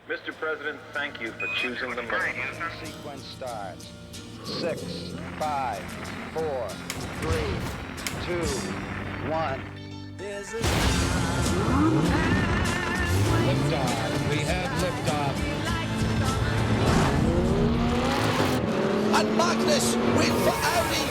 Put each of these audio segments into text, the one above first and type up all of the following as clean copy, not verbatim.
Mr. President, thank you for choosing the moon. Sequence starts. 6, 5, 4, 3, 2, 1. Liftoff. We have liftoff. And Magnus win for Audi.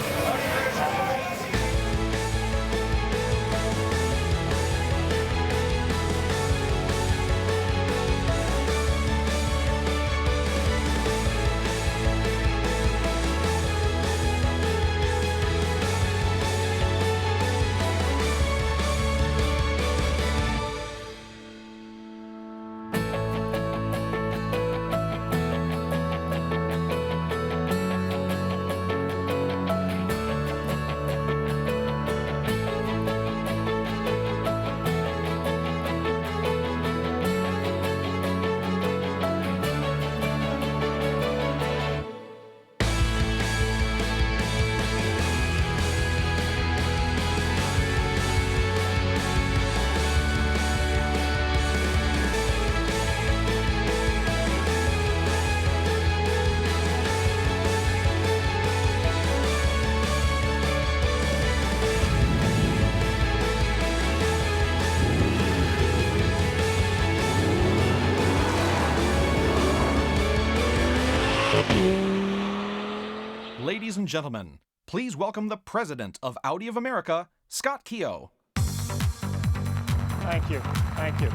Ladies and gentlemen, please welcome the President of Audi of America, Scott Keogh. Thank you. Thank you.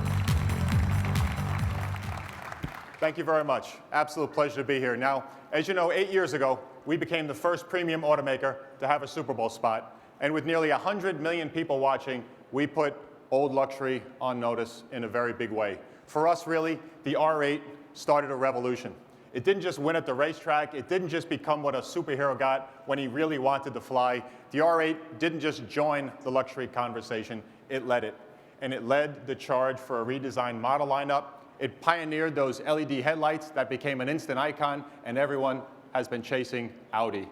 Thank you very much. Absolute pleasure to be here. Now, as you know, 8 years ago, we became the first premium automaker to have a Super Bowl spot. And with nearly 100 million people watching, we put old luxury on notice in a very big way. For us, really, the R8 started a revolution. It didn't just win at the racetrack. It didn't just become what a superhero got when he really wanted to fly. The R8 didn't just join the luxury conversation. It led it. And it led the charge for a redesigned model lineup. It pioneered those LED headlights that became an instant icon, and everyone has been chasing Audi.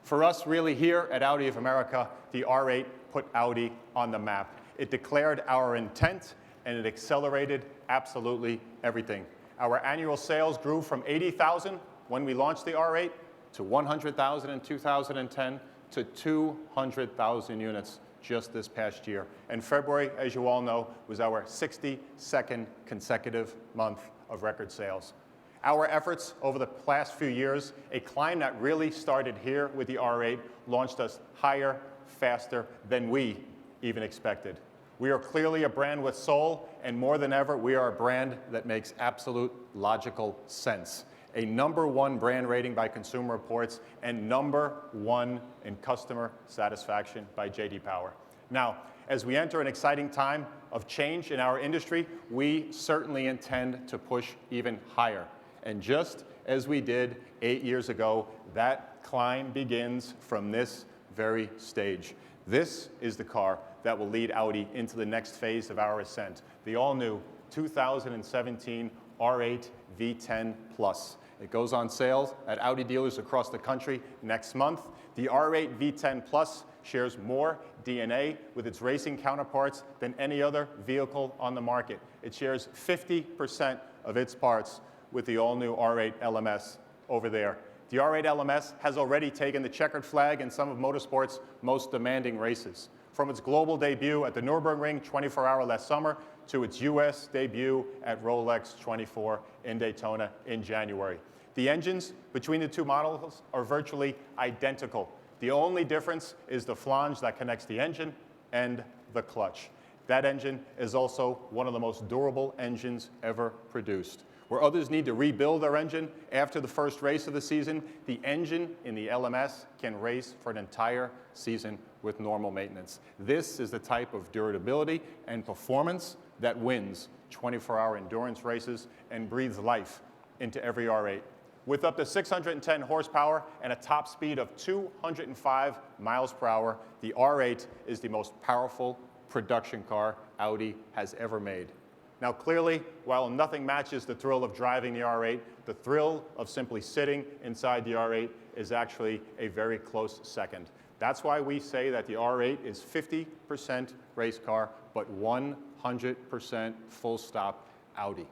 For us, really, here at Audi of America, the R8 put Audi on the map. It declared our intent, and it accelerated absolutely everything. Our annual sales grew from 80,000 when we launched the R8 to 100,000 in 2010 to 200,000 units just this past year. And February, as you all know, was our 62nd consecutive month of record sales. Our efforts over the past few years, a climb that really started here with the R8, launched us higher, faster than we even expected. We are clearly a brand with soul, and more than ever, we are a brand that makes absolute logical sense. A #1 brand rating by Consumer Reports and #1 in customer satisfaction by J.D. Power. Now, as we enter an exciting time of change in our industry, we certainly intend to push even higher. And just as we did 8 years ago, that climb begins from this very stage. This is the car that will lead Audi into the next phase of our ascent, the all-new 2017 R8 V10 Plus. It goes on sale at Audi dealers across the country next month. The R8 V10 Plus shares more DNA with its racing counterparts than any other vehicle on the market. It shares 50% of its parts with the all-new R8 LMS over there. The R8 LMS has already taken the checkered flag in some of motorsport's most demanding races. From its global debut at the Nürburgring 24-hour last summer to its US debut at Rolex 24 in Daytona in January. The engines between the two models are virtually identical. The only difference is the flange that connects the engine and the clutch. That engine is also one of the most durable engines ever produced. Where others need to rebuild their engine after the first race of the season, the engine in the LMS can race for an entire season with normal maintenance. This is the type of durability and performance that wins 24-hour endurance races and breathes life into every R8. With up to 610 horsepower and a top speed of 205 miles per hour, the R8 is the most powerful production car Audi has ever made. Now clearly, while nothing matches the thrill of driving the R8, the thrill of simply sitting inside the R8 is actually a very close second. That's why we say that the R8 is 50% race car, but 100% full stop Audi.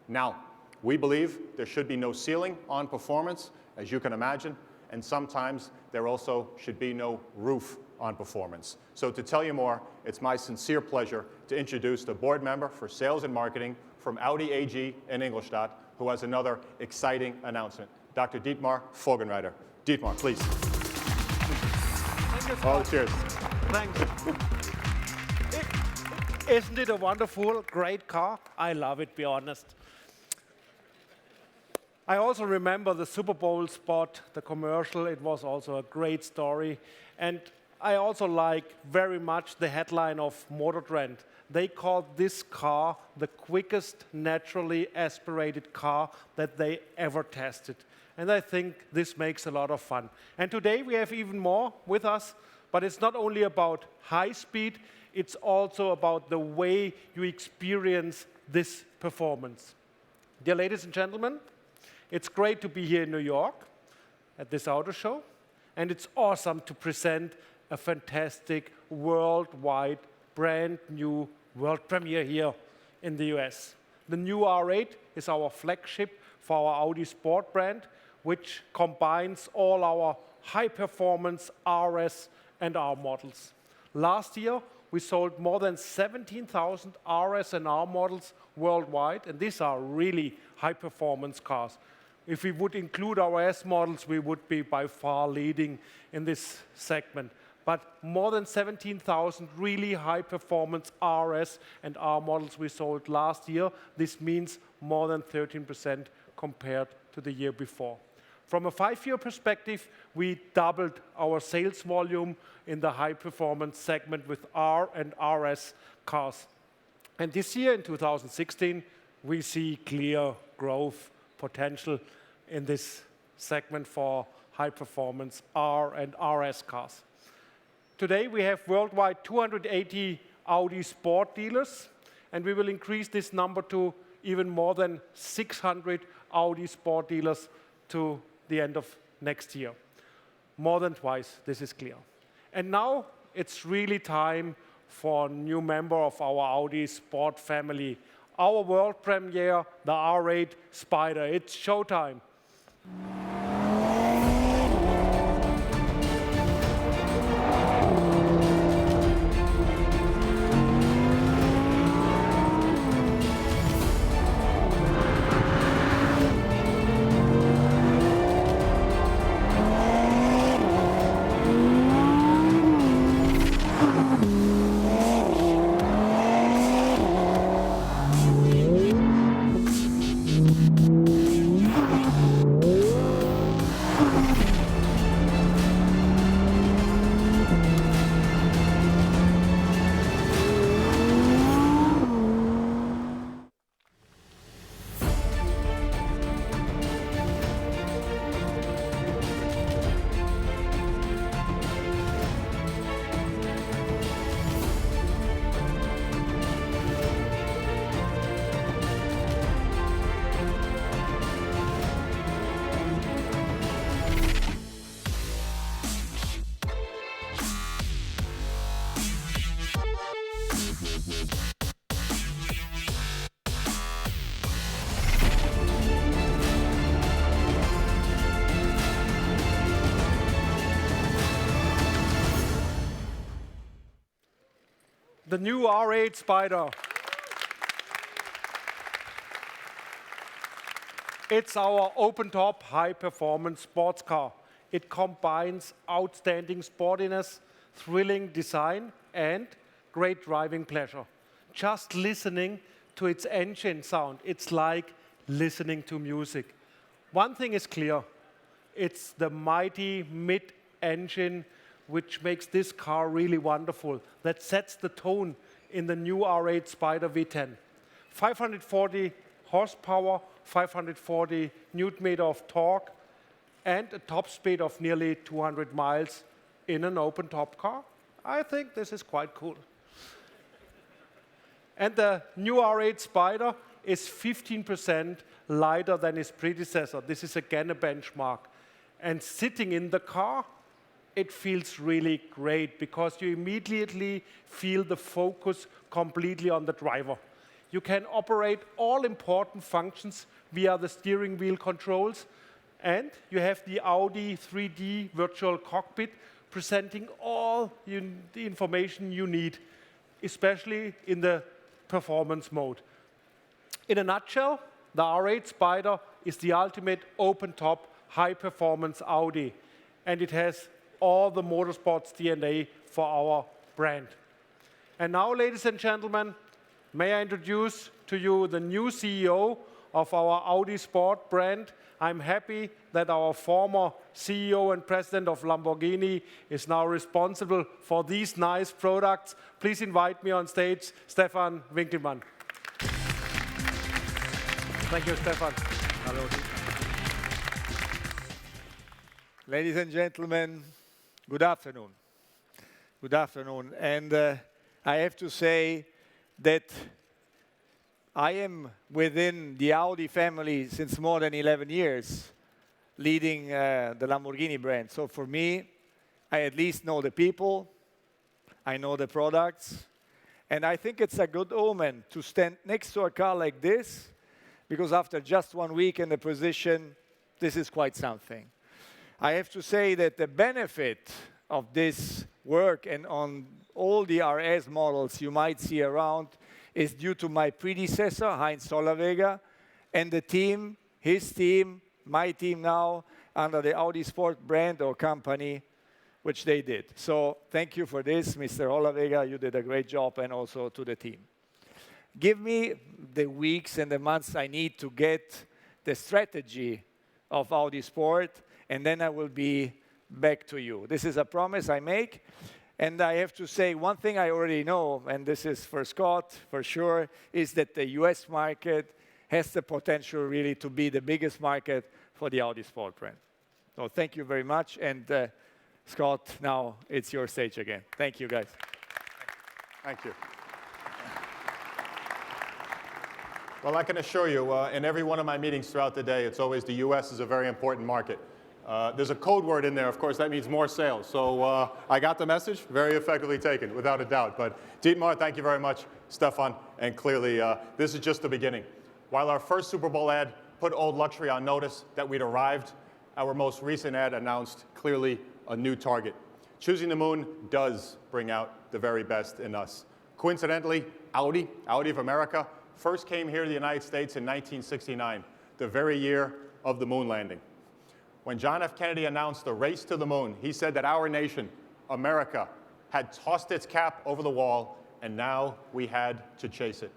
Now, We believe there should be no ceiling on performance, as you can imagine, and sometimes there also should be no roof on performance. So to tell you more, it's my sincere pleasure to introduce the board member for sales and marketing from Audi AG in Ingolstadt, who has another exciting announcement. Dr. Dietmar Vogenreiter. Dietmar, please. Thank you, All the Scott. cheers. Thanks. Isn't it a wonderful, great car? I love it, be honest. I also remember the Super Bowl spot, the commercial. It was also a great story. And I also like very much the headline of Motor Trend. They called this car the quickest naturally aspirated car that they ever tested. And I think this makes a lot of fun. And today we have even more with us, but it's not only about high speed, it's also about the way you experience this performance. Dear ladies and gentlemen, it's great to be here in New York at this auto show, and it's awesome to present a fantastic worldwide, brand new world premiere here in the US. The new R8 is our flagship for our Audi Sport brand, which combines all our high-performance RS and R models. Last year, we sold more than 17,000 RS and R models worldwide, and these are really high-performance cars. If we would include our S models, we would be by far leading in this segment. But more than 17,000 really high-performance RS and R models we sold last year. This means more than 13% compared to the year before. From a 5-year perspective, we doubled our sales volume in the high-performance segment with R and RS cars. And this year, in 2016, we see clear growth potential in this segment for high-performance R and RS cars. Today, we have worldwide 280 Audi Sport dealers, and we will increase this number to even more than 600 Audi Sport dealers to the end of next year. More than twice, this is clear. And now it's really time for a new member of our Audi Sport family. Our world premiere, the R8 Spyder. It's showtime. The new R8 Spyder. It's our open-top, high-performance sports car. It combines outstanding sportiness, thrilling design, and great driving pleasure. Just listening to its engine sound, it's like listening to music. One thing is clear. It's the mighty mid-engine which makes this car really wonderful, that sets the tone in the new R8 Spyder V10. 540 horsepower, 540 Newton-meter of torque, and a top speed of nearly 200 miles in an open-top car. I think this is quite cool. And the new R8 Spyder is 15% lighter than its predecessor. This is again a benchmark. And sitting in the car, it feels really great because you immediately feel the focus completely on the driver. You can operate all important functions via the steering wheel controls. And you have the Audi 3D virtual cockpit presenting all the information you need, especially in the performance mode. In a nutshell, the R8 Spyder is the ultimate open-top, high-performance Audi, and it has all the motorsports DNA for our brand. And now, ladies and gentlemen, may I introduce to you the new CEO of our Audi Sport brand. I'm happy that our former CEO and president of Lamborghini is now responsible for these nice products. Please invite me on stage, Stefan Winkelmann. Thank you, Stefan. Hello. Ladies and gentlemen, good afternoon. Good afternoon. And I have to say that I am within the Audi family since more than 11 years, leading the Lamborghini brand. So for me, I at least know the people, I know the products, and I think it's a good omen to stand next to a car like this, because after just 1 week in the position, this is quite something. I have to say that the benefit of this work and on all the RS models you might see around is due to my predecessor, Heinz Sollerweger, and the team, his team, my team now, under the Audi Sport brand or company, which they did. So thank you for this, Mr. Sollerweger. You did a great job, and also to the team. Give me the weeks and the months I need to get the strategy of Audi Sport, and then I will be back to you. This is a promise I make. And I have to say, one thing I already know, and this is for Scott, for sure, is that the US market has the potential really to be the biggest market for the Audi Sport brand. So thank you very much. And Scott, now it's your stage again. Thank you, guys. Thank you. Well, I can assure you, in every one of my meetings throughout the day, it's always the US is a very important market. There's a code word in there, of course, that means more sales. So I got the message, very effectively taken, without a doubt. But Dietmar, thank you very much, Stefan, and clearly this is just the beginning. While our first Super Bowl ad put Old Luxury on notice that we'd arrived, our most recent ad announced clearly a new target. Choosing the moon does bring out the very best in us. Coincidentally, Audi of America, first came here to the United States in 1969, the very year of the moon landing. When John F. Kennedy announced the race to the moon, he said that our nation, America, had tossed its cap over the wall, and now we had to chase it.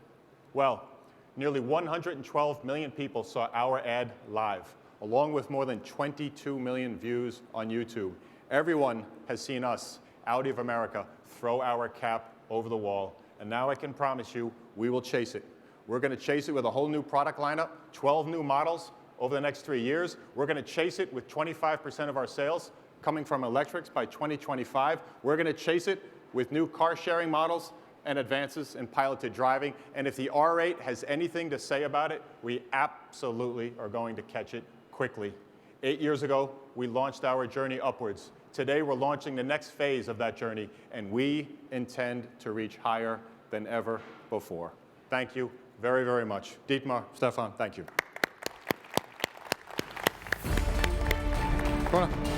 Well, nearly 112 million people saw our ad live, along with more than 22 million views on YouTube. Everyone has seen us, Audi of America, throw our cap over the wall, and now I can promise you we will chase it. We're going to chase it with a whole new product lineup, 12 new models over the next 3 years. We're going to chase it with 25% of our sales coming from electrics by 2025. We're going to chase it with new car-sharing models and advances in piloted driving. And if the R8 has anything to say about it, we absolutely are going to catch it quickly. 8 years ago, we launched our journey upwards. Today, we're launching the next phase of that journey, and we intend to reach higher than ever before. Thank you very, very much. Dietmar, Stefan, thank you. Come on.